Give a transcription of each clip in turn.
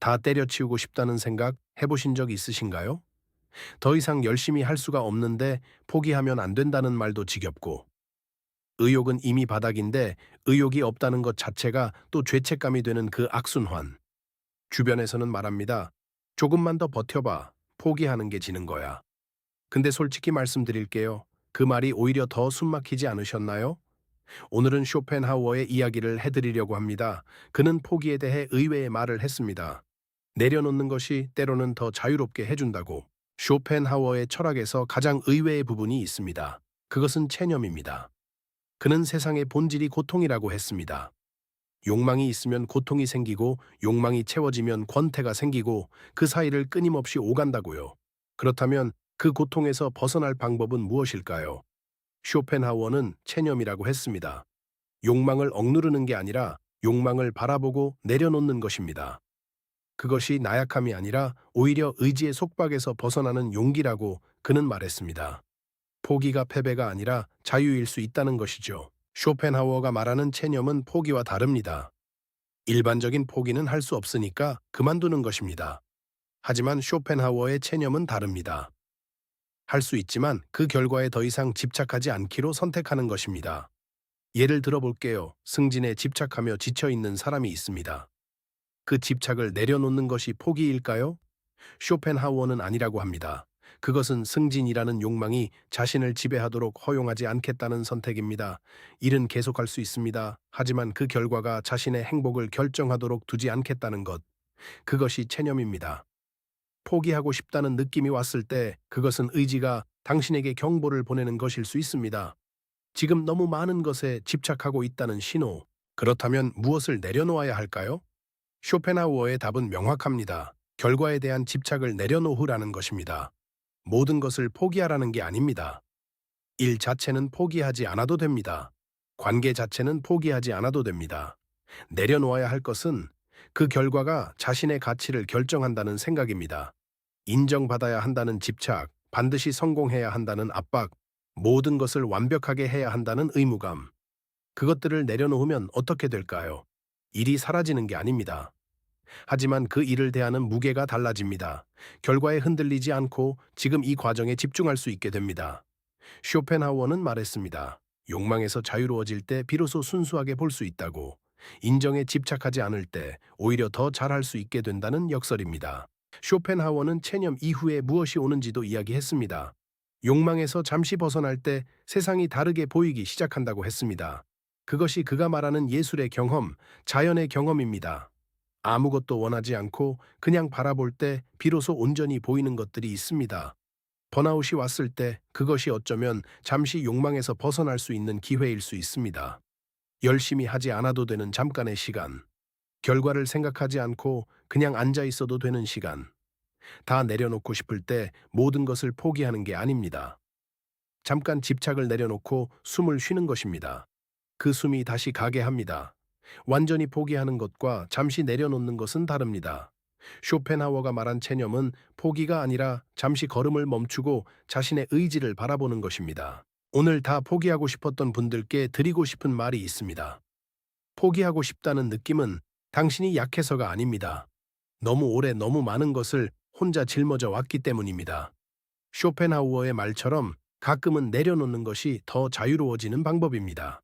다 때려치우고 싶다는 생각 해보신 적 있으신가요? 더 이상 열심히 할 수가 없는데 포기하면 안 된다는 말도 지겹고, 의욕은 이미 바닥인데 의욕이 없다는 것 자체가 또 죄책감이 되는 그 악순환. 주변에서는 말합니다. 조금만 더 버텨봐. 포기하는 게 지는 거야. 근데 솔직히 말씀드릴게요. 그 말이 오히려 더 숨막히지 않으셨나요? 오늘은 쇼펜하우어의 이야기를 해드리려고 합니다. 그는 포기에 대해 의외의 말을 했습니다. 내려놓는 것이 때로는 더 자유롭게 해준다고. 쇼펜하우어의 철학에서 가장 의외의 부분이 있습니다. 그것은 체념입니다. 그는 세상의 본질이 고통이라고 했습니다. 욕망이 있으면 고통이 생기고 욕망이 채워지면 권태가 생기고 그 사이를 끊임없이 오간다고요. 그렇다면 그 고통에서 벗어날 방법은 무엇일까요? 쇼펜하우어는 체념이라고 했습니다. 욕망을 억누르는 게 아니라 욕망을 바라보고 내려놓는 것입니다. 그것이 나약함이 아니라 오히려 의지의 속박에서 벗어나는 용기라고 그는 말했습니다. 포기가 패배가 아니라 자유일 수 있다는 것이죠. 쇼펜하우어가 말하는 체념은 포기와 다릅니다. 일반적인 포기는 할 수 없으니까 그만두는 것입니다. 하지만 쇼펜하우어의 체념은 다릅니다. 할 수 있지만 그 결과에 더 이상 집착하지 않기로 선택하는 것입니다. 예를 들어볼게요. 승진에 집착하며 지쳐있는 사람이 있습니다. 그 집착을 내려놓는 것이 포기일까요? 쇼펜하우어는 아니라고 합니다. 그것은 승진이라는 욕망이 자신을 지배하도록 허용하지 않겠다는 선택입니다. 일은 계속할 수 있습니다. 하지만 그 결과가 자신의 행복을 결정하도록 두지 않겠다는 것. 그것이 체념입니다. 포기하고 싶다는 느낌이 왔을 때 그것은 의지가 당신에게 경보를 보내는 것일 수 있습니다. 지금 너무 많은 것에 집착하고 있다는 신호. 그렇다면 무엇을 내려놓아야 할까요? 쇼펜하우어의 답은 명확합니다. 결과에 대한 집착을 내려놓으라는 것입니다. 모든 것을 포기하라는 게 아닙니다. 일 자체는 포기하지 않아도 됩니다. 관계 자체는 포기하지 않아도 됩니다. 내려놓아야 할 것은 그 결과가 자신의 가치를 결정한다는 생각입니다. 인정받아야 한다는 집착, 반드시 성공해야 한다는 압박, 모든 것을 완벽하게 해야 한다는 의무감. 그것들을 내려놓으면 어떻게 될까요? 일이 사라지는 게 아닙니다. 하지만 그 일을 대하는 무게가 달라집니다. 결과에 흔들리지 않고 지금 이 과정에 집중할 수 있게 됩니다. 쇼펜하우어는 말했습니다. 욕망에서 자유로워질 때 비로소 순수하게 볼 수 있다고. 인정에 집착하지 않을 때 오히려 더 잘할 수 있게 된다는 역설입니다. 쇼펜하우어는 체념 이후에 무엇이 오는지도 이야기했습니다. 욕망에서 잠시 벗어날 때 세상이 다르게 보이기 시작한다고 했습니다. 그것이 그가 말하는 예술의 경험, 자연의 경험입니다. 아무것도 원하지 않고 그냥 바라볼 때 비로소 온전히 보이는 것들이 있습니다. 번아웃이 왔을 때 그것이 어쩌면 잠시 욕망에서 벗어날 수 있는 기회일 수 있습니다. 열심히 하지 않아도 되는 잠깐의 시간. 결과를 생각하지 않고 그냥 앉아 있어도 되는 시간. 다 내려놓고 싶을 때 모든 것을 포기하는 게 아닙니다. 잠깐 집착을 내려놓고 숨을 쉬는 것입니다. 그 숨이 다시 가게 합니다. 완전히 포기하는 것과 잠시 내려놓는 것은 다릅니다. 쇼펜하우어가 말한 체념은 포기가 아니라 잠시 걸음을 멈추고 자신의 의지를 바라보는 것입니다. 오늘 다 포기하고 싶었던 분들께 드리고 싶은 말이 있습니다. 포기하고 싶다는 느낌은 당신이 약해서가 아닙니다. 너무 오래 너무 많은 것을 혼자 짊어져 왔기 때문입니다. 쇼펜하우어의 말처럼 가끔은 내려놓는 것이 더 자유로워지는 방법입니다.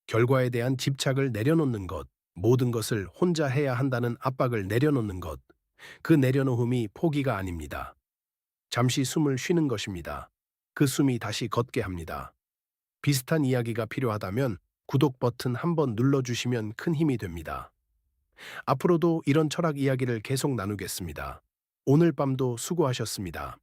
결과에 대한 집착을 내려놓는 것, 모든 것을 혼자 해야 한다는 압박을 내려놓는 것, 그 내려놓음이 포기가 아닙니다. 잠시 숨을 쉬는 것입니다. 그 숨이 다시 걷게 합니다. 비슷한 이야기가 필요하다면 구독 버튼 한번 눌러주시면 큰 힘이 됩니다. 앞으로도 이런 철학 이야기를 계속 나누겠습니다. 오늘 밤도 수고하셨습니다.